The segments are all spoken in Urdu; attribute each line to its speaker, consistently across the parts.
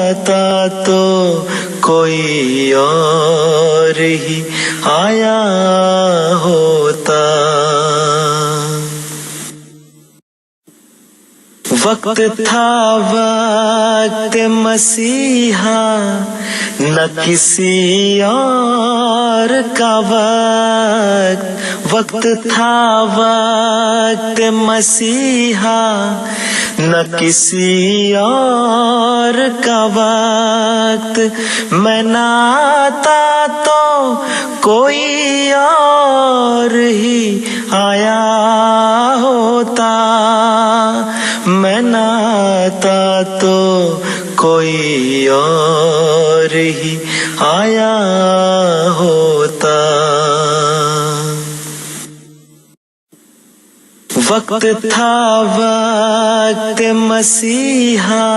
Speaker 1: آتا تو کوئی اور ہی آیا ہوتا. وقت تھا وقت مسیحا نہ کسی اور کا وقت. وقت تھا وقت مسیحا نہ کسی اور کا وقت. میں نہ آتا تو کوئی اور ہی آیا ہوتا. میں نہ آتا تو کوئی اور ہی آیا ہوتا. وقت تھا وقت مسیحا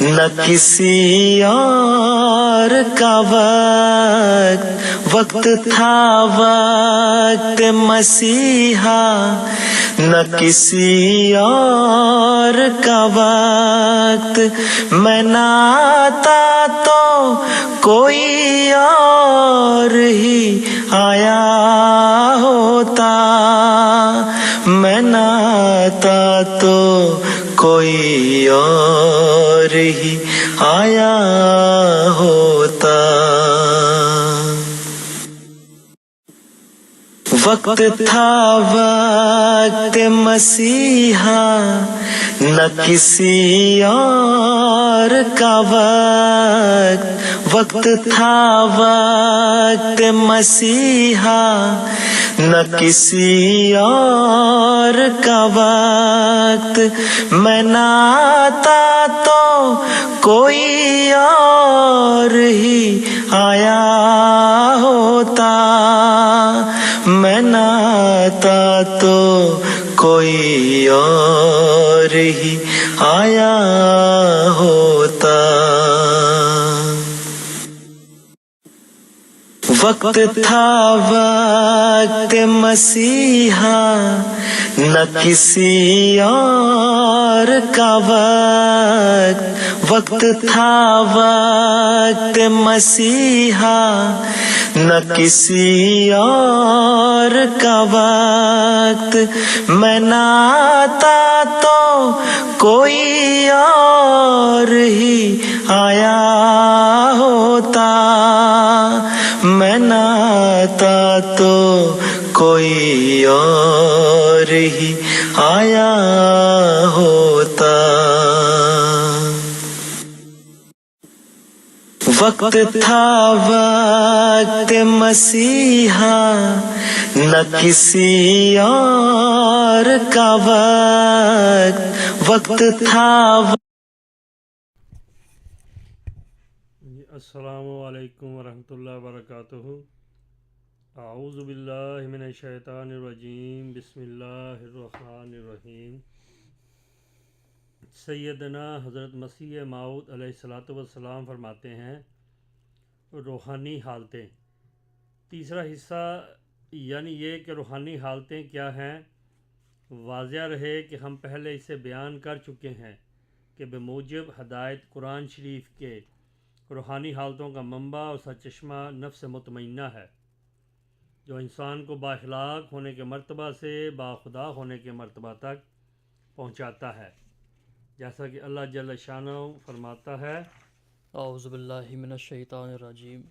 Speaker 1: نہ کسی اور کا وقت. وقت تھا وقت مسیحا نہ کسی اور کا وقت. میں نہ آتا تو کوئی اور ہی آیا ہوتا. میں نہ آتا تو کوئی اور ہی آیا ہوتا. وقت تھا وقت مسیحا نہ کسی اور کا وقت. وقت تھا وقت مسیحا نہ کسی اور کا وقت. میں نہ آتا تو کوئی اور ہی آیا ہوتا. میں نہ آتا تو کوئی اور ہی آیا ہوتا. وقت تھا وقت مسیحا نہ کسی اور کا وقت. وقت تھا وقت مسیحا نہ کسی اور کا وقت. میں نہ آتا تو کوئی اور ہی آیا ہوتا. میں نہ آتا تو کوئی اور ہی آیا ہوتا. وقت تھا وقت مسیحا نہ کسی اور کا وقت. وقت تھا.
Speaker 2: السلام علیکم ورحمۃ اللہ وبرکاتہ. اعوذ باللہ من الشیطان الرجیم. بسم اللہ الرحمن الرحیم. سیدنا حضرت مسیح موعود علیہ الصلاۃ والسلام فرماتے ہیں روحانی حالتیں. تیسرا حصہ یعنی یہ کہ روحانی حالتیں کیا ہیں. واضح رہے کہ ہم پہلے اسے بیان کر چکے ہیں کہ بموجب ہدایت قرآن شریف کے روحانی حالتوں کا منبع اور سرچشمہ نفس مطمئنہ ہے جو انسان کو بااخلاق ہونے کے مرتبہ سے باخدا ہونے کے مرتبہ تک پہنچاتا ہے. جیسا کہ اللہ جل شانہ فرماتا ہے
Speaker 3: اعوذ باللہ من الشیطان الرجیم.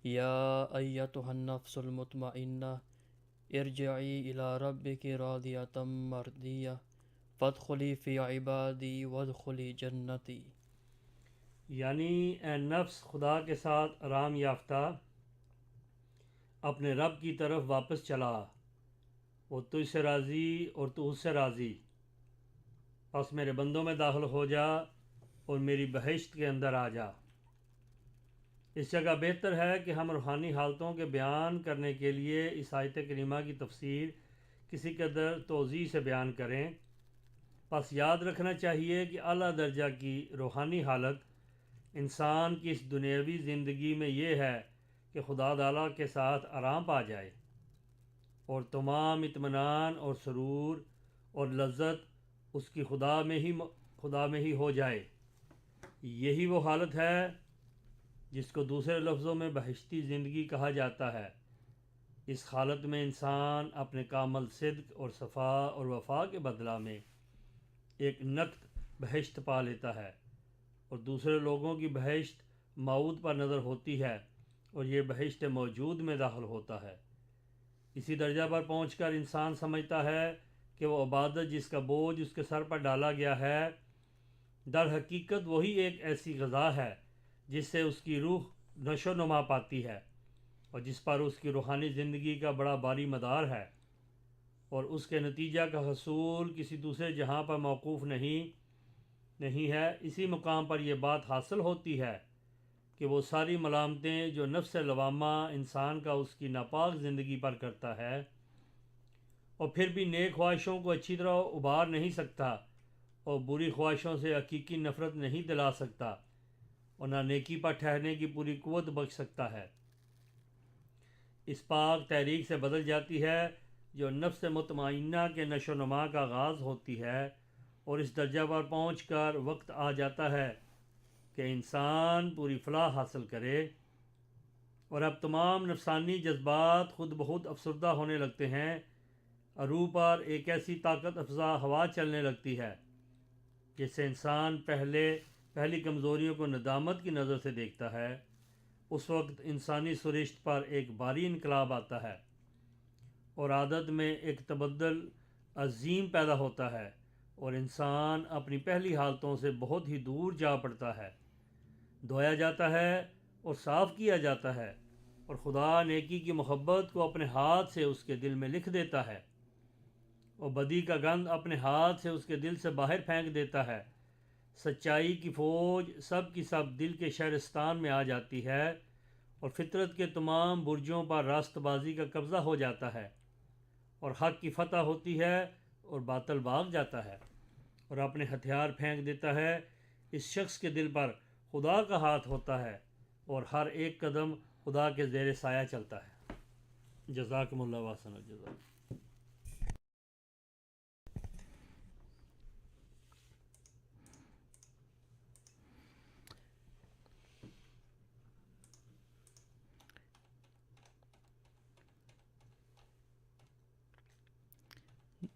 Speaker 3: یا ایتھا النفس المطمئنہ ارجعی الی ربک راضیۃ مرضیہ فادخلی فی عبادی وادخلی جنتی.
Speaker 2: یعنی اے نفس خدا کے ساتھ آرام یافتہ اپنے رب کی طرف واپس چلا. وہ تجھ سے راضی اور تو اس سے راضی. پس میرے بندوں میں داخل ہو جا اور میری بہشت کے اندر آ جا. اس جگہ بہتر ہے کہ ہم روحانی حالتوں کے بیان کرنے کے لیے اس آیت کریمہ کی تفسیر کسی قدر توضیح سے بیان کریں. پس یاد رکھنا چاہیے کہ اعلیٰ درجہ کی روحانی حالت انسان کی اس دنیاوی زندگی میں یہ ہے کہ خدا تعالیٰ کے ساتھ آرام پا جائے اور تمام اطمینان اور سرور اور لذت اس کی خدا میں ہی ہو جائے. یہی وہ حالت ہے جس کو دوسرے لفظوں میں بہشتی زندگی کہا جاتا ہے۔ اس حالت میں انسان اپنے کامل صدق اور صفا اور وفا کے بدلہ میں ایک نقد بہشت پا لیتا ہے، اور دوسرے لوگوں کی بہشت موعود پر نظر ہوتی ہے اور یہ بہشت موجود میں داخل ہوتا ہے۔ اسی درجہ پر پہنچ کر انسان سمجھتا ہے کہ وہ عبادت جس کا بوجھ اس کے سر پر ڈالا گیا ہے، در حقیقت وہی ایک ایسی غذا ہے جس سے اس کی روح نشو و نما پاتی ہے اور جس پر اس کی روحانی زندگی کا بڑا باری مدار ہے، اور اس کے نتیجہ کا حصول کسی دوسرے جہاں پر موقوف نہیں ہے۔ اسی مقام پر یہ بات حاصل ہوتی ہے کہ وہ ساری ملامتیں جو نفس لوامہ انسان کا اس کی ناپاک زندگی پر کرتا ہے، اور پھر بھی نیک خواہشوں کو اچھی طرح ابھار نہیں سکتا اور بری خواہشوں سے حقیقی نفرت نہیں دلا سکتا اور نہ نیکی پر ٹھہرنے کی پوری قوت بخش سکتا ہے، اس پاک تحریک سے بدل جاتی ہے جو نفس مطمئنہ کے نشو و نما کا آغاز ہوتی ہے، اور اس درجہ پر پہنچ کر وقت آ جاتا ہے کہ انسان پوری فلاح حاصل کرے، اور اب تمام نفسانی جذبات خود بخود افسردہ ہونے لگتے ہیں، اور روح پر ایک ایسی طاقت افزا ہوا چلنے لگتی ہے جس سے انسان پہلی کمزوریوں کو ندامت کی نظر سے دیکھتا ہے۔ اس وقت انسانی سرشت پر ایک بھاری انقلاب آتا ہے اور عادت میں ایک تبدل عظیم پیدا ہوتا ہے، اور انسان اپنی پہلی حالتوں سے بہت ہی دور جا پڑتا ہے، دھویا جاتا ہے اور صاف کیا جاتا ہے، اور خدا نیکی کی محبت کو اپنے ہاتھ سے اس کے دل میں لکھ دیتا ہے، اور بدی کا گند اپنے ہاتھ سے اس کے دل سے باہر پھینک دیتا ہے۔ سچائی کی فوج سب کی سب دل کے شہرستان میں آ جاتی ہے، اور فطرت کے تمام برجوں پر راست بازی کا قبضہ ہو جاتا ہے، اور حق کی فتح ہوتی ہے اور باطل بھاگ جاتا ہے اور اپنے ہتھیار پھینک دیتا ہے۔ اس شخص کے دل پر خدا کا ہاتھ ہوتا ہے اور ہر ایک قدم خدا کے زیر سایہ چلتا ہے۔ جزاکم اللہ واحسن الجزا۔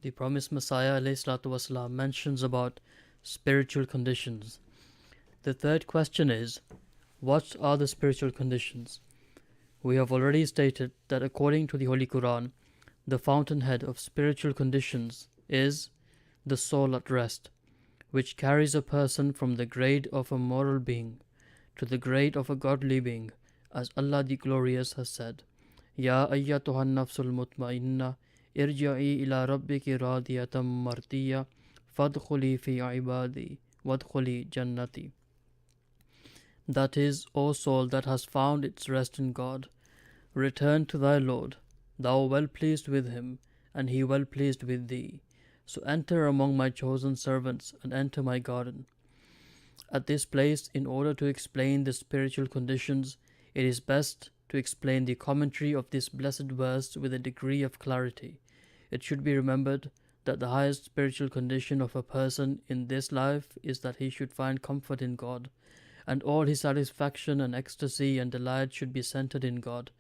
Speaker 3: The promised Messiah ﷺ mentions about spiritual conditions. The third question is, what are the spiritual conditions? We have already stated that according to the Holy Quran, the fountainhead of spiritual conditions is the soul at rest, which carries a person from the grade of a moral being to the grade of a godly being, as Allah the Glorious has said, Ya ayyatuhan nafsul mutma'inna irja'i ila rabbiki radiyatan mardiya fadkhuli fi ibadi wadkhuli jannati. That is, O soul that has found its rest in God, return to thy Lord, thou well pleased with him, and he well pleased with thee. So enter among my chosen servants and enter my garden. At this place, in order to explain the spiritual conditions, it is best to explain the commentary of this blessed verse with a degree of clarity. It should be remembered that the highest spiritual condition of a person in this life is that he should find comfort in God, and all his satisfaction and ecstasy and delight should be centered in God.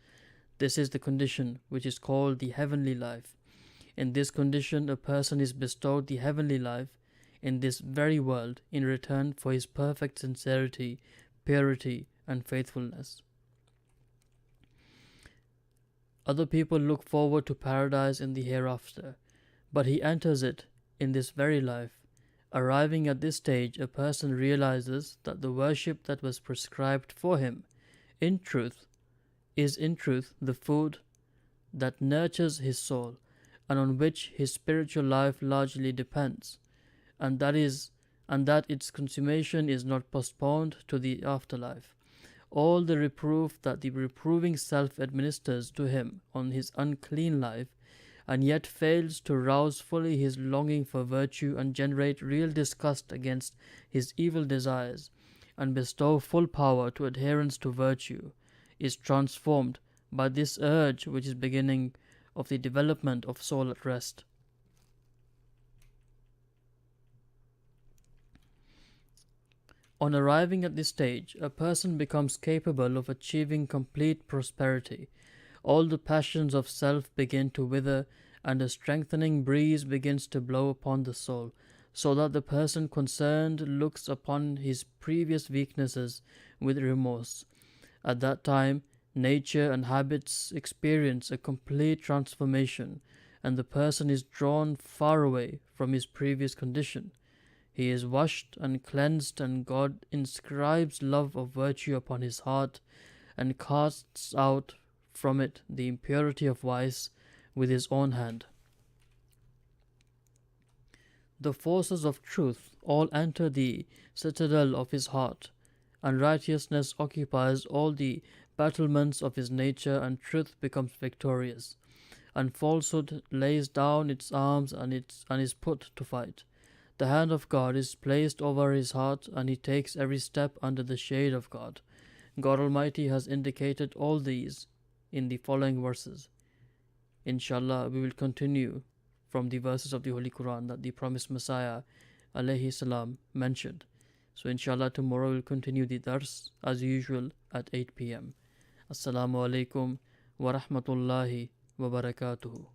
Speaker 3: This is the condition which is called the heavenly life. In this condition, a person is bestowed the heavenly life in this very world in return for his perfect sincerity, purity, and faithfulness. Other people look forward to paradise in the hereafter, but he enters it in this very life. Arriving at this stage, a person realizes that the worship that was prescribed for him is in truth the food that nurtures his soul and on which his spiritual life largely depends, and that its consummation is not postponed to the afterlife. All the reproof that the reproving self administers to him on his unclean life, and yet fails to rouse fully his longing for virtue and generate real disgust against his evil desires, and bestow full power to adherence to virtue, is transformed by this urge which is beginning of the development of soul at rest. On arriving at this stage, a person becomes capable of achieving complete prosperity. All the passions of self begin to wither, and a strengthening breeze begins to blow upon the soul, so that the person concerned looks upon his previous weaknesses with remorse. At that time, nature and habits experience a complete transformation, and the person is drawn far away from his previous condition. He is washed and cleansed, and God inscribes love of virtue upon his heart and casts out from it the impurity of vice with his own hand. The forces of truth all enter the citadel of his heart, and righteousness occupies all the battlements of his nature, and truth becomes victorious, and falsehood lays down its arms and is put to fight. The hand of God is placed over his heart, and he takes every step under the shade of God. God Almighty has indicated all these in the following verses. Inshallah, we will continue from the verses of the Holy Quran that the promised Messiah alayhi salam mentioned. So inshallah, tomorrow we'll continue the dars as usual at 8 p.m. Assalamu alaikum wa rahmatullahi wa barakatuhu.